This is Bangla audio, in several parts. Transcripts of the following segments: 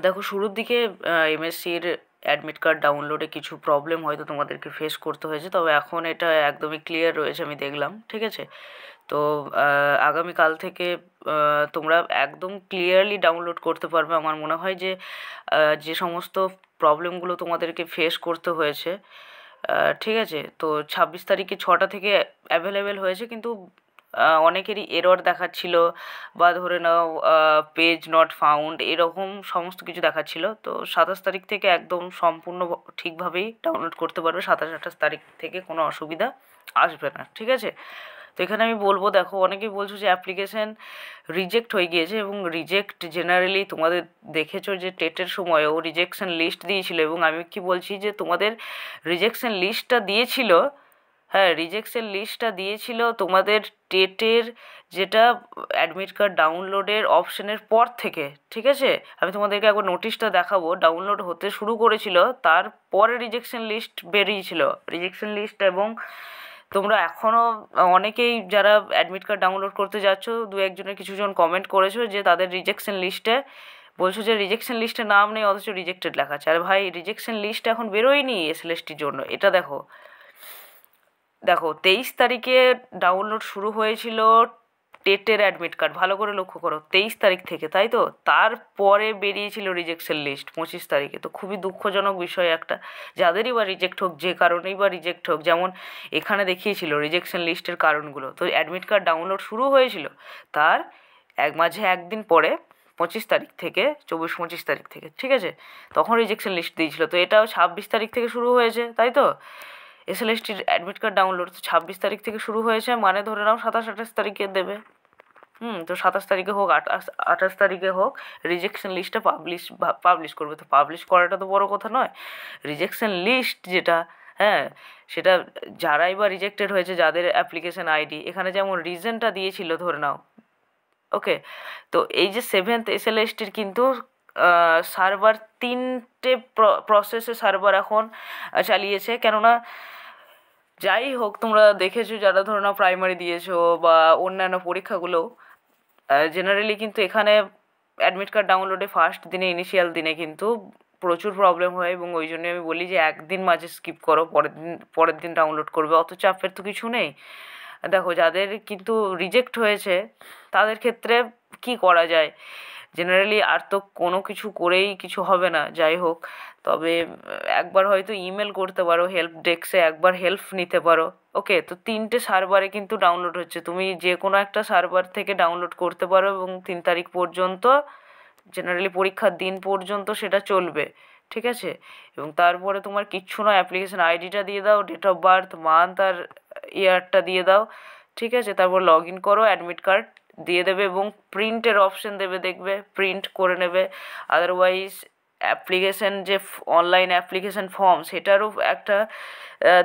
দেখো, শুরুর দিকে এমএসসির অ্যাডমিট কার্ড ডাউনলোডে কিছু প্রবলেম হয়তো তোমাদেরকে ফেস করতে হয়েছে, তবে এখন এটা একদমই ক্লিয়ার রয়েছে, আমি দেখলাম। ঠিক আছে? তো আগামীকাল থেকে তোমরা একদম ক্লিয়ারলি ডাউনলোড করতে পারবে। আমার মনে হয় যে যে সমস্ত প্রবলেমগুলো তোমাদেরকে ফেস করতে হয়েছে, ঠিক আছে, তো 26 তারিখে 6টা থেকে অ্যাভেলেবেল হয়েছে, কিন্তু অনেকেরই এরর দেখাচ্ছিল, বা ধরে নাও পেজ নট ফাউন্ড এরকম সমস্ত কিছু দেখাচ্ছিল। তো 27 তারিখ থেকে একদম সম্পূর্ণ ঠিকভাবেই ডাউনলোড করতে পারবে। 27-28 তারিখ থেকে কোনো অসুবিধা আসবে না। ঠিক আছে? তো এখানে আমি বলবো, দেখো, অনেকেই বলছো যে অ্যাপ্লিকেশন রিজেক্ট হয়ে গিয়েছে, এবং রিজেক্ট জেনারেলি তোমাদের দেখেছো যে টেটের সময়ও রিজেকশন লিস্ট দিয়েছিল, এবং আমি কি বলছি যে তোমাদের রিজেকশন লিস্টটা দিয়েছিল। হ্যাঁ, রিজেকশন লিস্টটা দিয়েছিল তোমাদের টেটের যেটা অ্যাডমিট কার্ড ডাউনলোডের অপশনের পর থেকে। ঠিক আছে? আমি তোমাদেরকে একবার নোটিশটা দেখাবো। ডাউনলোড হতে শুরু করেছিল, তারপরে রিজেকশন লিস্ট বেরিয়েছিল, রিজেকশন লিস্ট। এবং তোমরা এখনও অনেকেই যারা অ্যাডমিট কার্ড ডাউনলোড করতে যাচ্ছ, দু একজনের কিছুজন কমেন্ট করেছো যে তাদের রিজেকশন লিস্টে বলছো যে রিজেকশন লিস্টে নাম নেই, অথচ রিজেক্টেড লেখা আছে। আর ভাই, রিজেকশন লিস্ট এখন বেরোয়নি এসএলএসটির জন্য। এটা দেখো, দেখো, 23 তারিখে ডাউনলোড শুরু হয়েছিল টেটের অ্যাডমিট কার্ড, ভালো করে লক্ষ্য করো, 23 তারিখ থেকে, তাই তো? তারপরে বেরিয়েছিল রিজেকশন লিস্ট 25 তারিখে। তো খুবই দুঃখজনক বিষয় একটা। যাদেরই বা রিজেক্ট হোক, যে কারণেই বা রিজেক্ট হোক, যেমন এখানে দেখিয়েছিল রিজেকশন লিস্টের কারণগুলো, তো অ্যাডমিট কার্ড ডাউনলোড শুরু হয়েছিল তার মাঝে একদিন পরে 25 তারিখ থেকে, 24-25 তারিখ থেকে, ঠিক আছে, তখন রিজেকশন লিস্ট দিয়েছিল। তো এটাও 26 তারিখ থেকে শুরু হয়েছে, তাই তো? এসএলএসটির অ্যাডমিট কার্ড ডাউনলোড তো 26 তারিখ থেকে শুরু হয়েছে, মানে ধরে নাও 27-28 তারিখে দেবে। তো 27 তারিখে হোক, 28 তারিখে হোক, রিজেকশন লিস্টটা পাবলিশ করবে। তো পাবলিশ করাটা তো বড় কথা নয়, রিজেকশন লিস্ট যেটা, হ্যাঁ, সেটা যারাই বা রিজেক্টেড হয়েছে, যাদের অ্যাপ্লিকেশন আইডি এখানে যেমন রিজনটা দিয়েছিল, ধরে নাও, ওকে। তো এই যে 7th এসএলএসটির কিন্তু সার্ভার 3টে প্রসেসে সার্ভার এখন চালিয়েছে। কেননা যাই হোক, তোমরা দেখেছো যারা ধরো না প্রাইমারি দিয়েছো বা অন্যান্য পরীক্ষাগুলো, জেনারেলি কিন্তু এখানে অ্যাডমিট কার্ড ডাউনলোডে ফার্স্ট দিনে, ইনিশিয়াল দিনে কিন্তু প্রচুর প্রবলেম হয়, এবং ওই জন্যই আমি বলি যে একদিন মাঝে স্কিপ করো, পরের দিন ডাউনলোড করবে, অত চাপের তো কিছু নেই। দেখো, যাদের কিন্তু রিজেক্ট হয়েছে তাদের ক্ষেত্রে কি করা যায়, জেনারেলি আর তো কোনো কিছু করেই কিছু হবে না। যাই হোক, তবে একবার হয়তো ইমেল করতে পারো হেল্প ডেস্কে, একবার হেল্প নিতে পারো। ওকে, তো 3টে সার্ভারে কিন্তু ডাউনলোড হচ্ছে, তুমি যে কোনো একটা সার্ভার থেকে ডাউনলোড করতে পারো, এবং 3 তারিখ পর্যন্ত, জেনারেলি পরীক্ষার দিন পর্যন্ত সেটা চলবে। ঠিক আছে? এবং তারপরে তোমার কিচ্ছু নয়, অ্যাপ্লিকেশন আইডিটা দিয়ে দাও, ডেট অফ বার্থ, মান্থ আর ইয়ারটা দিয়ে দাও। ঠিক আছে? তারপর লগ ইন করো, অ্যাডমিট কার্ড দিয়ে দেবে, এবং প্রিন্টের অপশন দেবে, দেখবে প্রিন্ট করে নেবে। আদারওয়াইজ অ্যাপ্লিকেশন যে অনলাইন অ্যাপ্লিকেশন ফর্ম, সেটারও একটা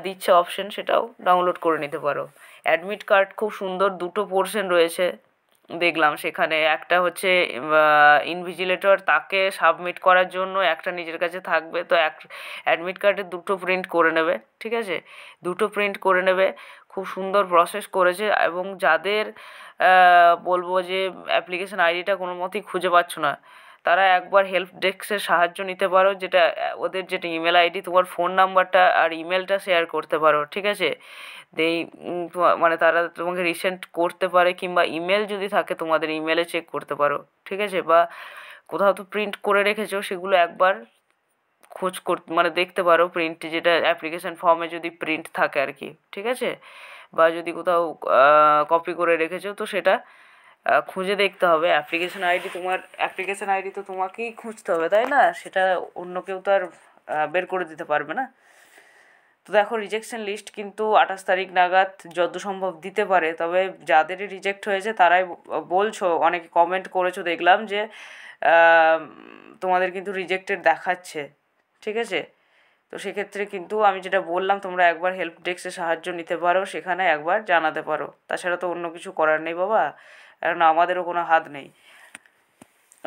দিচ্ছে অপশন, সেটাও ডাউনলোড করে নিতে পারো। অ্যাডমিট কার্ড খুব সুন্দর, দুটো পোর্শন রয়েছে দেখলাম সেখানে। একটা হচ্ছে ইনভিজিলেটর, তাকে সাবমিট করার জন্য একটা নিজের কাছে থাকবে। তো অ্যাডমিট কার্ডের দুটো প্রিন্ট করে নেবে। ঠিক আছে? দুটো প্রিন্ট করে নেবে। খুব সুন্দর প্রসেস করেছে। এবং যাদের বলবো যে অ্যাপ্লিকেশন আইডিটা কোনো মতেই খুঁজে পাচ্ছ না, তারা একবার হেল্প ডেস্কের সাহায্য নিতে পারো, যেটা ওদের যেটা ইমেল আইডি, তোমার ফোন নাম্বারটা আর ইমেলটা শেয়ার করতে পারো। ঠিক আছে? দেই মানে তারা তোমাকে রিসেন্ট করতে পারে, কিংবা ইমেল যদি থাকে তোমাদের, ইমেলে চেক করতে পারো। ঠিক আছে? বা কোথাও তো প্রিন্ট করে রেখেছো, সেগুলো একবার খোঁজ মানে দেখতে পারো, প্রিন্ট যেটা অ্যাপ্লিকেশন ফর্মে যদি প্রিন্ট থাকে আর কি। ঠিক আছে? বা যদি কোথাও কপি করে রেখেছো, তো সেটা খুঁজে দেখতে হবে। অ্যাপ্লিকেশন আইডি, তোমার অ্যাপ্লিকেশন আইডি তো তোমাকেই খুঁজতে হবে, তাই না? সেটা অন্য কেউ তো আর বের করে দিতে পারবে না। তো দেখো, রিজেকশন লিস্ট কিন্তু 28 তারিখ নাগাদ যত সম্ভব দিতে পারে। তবে যাদেরই রিজেক্ট হয়েছে তারাই বলছো, অনেকে কমেন্ট করেছো দেখলাম যে তোমাদের কিন্তু রিজেক্টেড দেখাচ্ছে। ঠিক আছে? তো সেক্ষেত্রে কিন্তু আমি যেটা বললাম, তোমরা একবার হেল্প ডেস্কের সাহায্য নিতে পারো, সেখানে একবার জানাতে পারো। তাছাড়া তো অন্য কিছু করার নেই বাবা, কারণ আমাদেরও কোনো হাত নেই।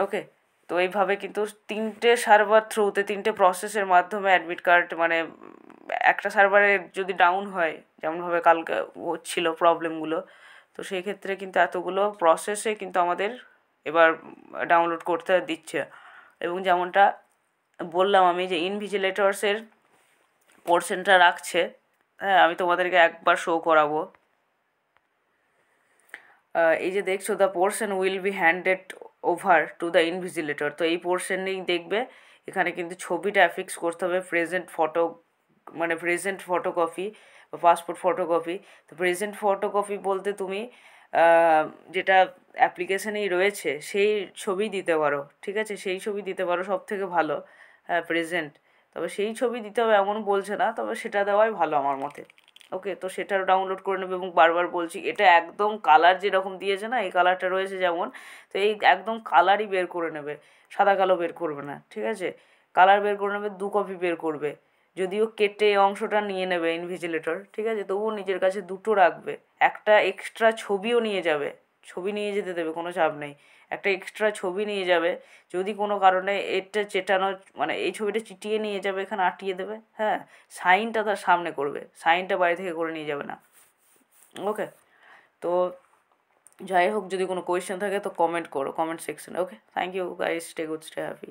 ওকে, তো এইভাবে কিন্তু 3টে সার্ভার থ্রুতে, 3টে প্রসেসের মাধ্যমে অ্যাডমিট কার্ড, মানে একটা সার্ভারে যদি ডাউন হয়, যেমনভাবে কালকে হচ্ছিলো প্রবলেমগুলো, তো সেই ক্ষেত্রে কিন্তু এতগুলো প্রসেসে কিন্তু আমাদের এবার ডাউনলোড করতে দিচ্ছে। এবং যেমনটা বললাম আমি যে ইনভিজিলেটরসের পোর্শনটা রাখছে, হ্যাঁ আমি তোমাদেরকে একবার শো করাবো। এই যে দেখছো, the portion will be handed over to the invigilator, তো এই পোর্শনেই দেখবে এখানে কিন্তু ছবিটা অ্যাফিক্স করতে হবে, প্রেজেন্ট ফটো মানে প্রেজেন্ট ফটোকপি বা পাসপোর্ট ফটোকপি। তো প্রেজেন্ট ফটোকপি বলতে তুমি যেটা অ্যাপ্লিকেশানেই রয়েছে সেই ছবি দিতে পারো, ঠিক আছে, সেই ছবি দিতে পারো সব থেকে ভালো। হ্যাঁ প্রেজেন্ট, তবে সেই ছবি দিতে হবে এমন বলছে না, তবে সেটা দেওয়াই ভালো আমার মতে। ওকে, তো সেটাও ডাউনলোড করে নেবে। এবং বারবার বলছি, এটা একদম কালার যেরকম দিয়েছে না, এই কালারটা রয়েছে যেমন, তো এই একদম কালারই বের করে নেবে, সাদা কালো বের করবে না, ঠিক আছে। কালার বের করে নেবে, 2 কপি বের করবে, যদিও কেটে অংশটা নিয়ে নেবে ইনভিজিলেটর, ঠিক আছে, তবুও নিজের কাছে 2টো রাখবে। একটা এক্সট্রা ছবিও নিয়ে যাবে, ছবি নিয়ে যেতে দেবে, কোনো চাপ নেই, একটা এক্সট্রা ছবি নিয়ে যাবে, যদি কোনো কারণে এটা চেটানো মানে এই ছবিটা চিটিয়ে নিয়ে যাবে, এখানে আটিয়ে দেবে, হ্যাঁ, সাইনটা তার সামনে করবে, সাইনটা বাইরে থেকে করে নিয়ে যাবে না। ওকে, তো যাই হোক, যদি কোনো কোয়েশ্চেন থাকে তো কমেন্ট করো কমেন্ট সেকশনে। Okay, thank you guys, stay good, stay happy.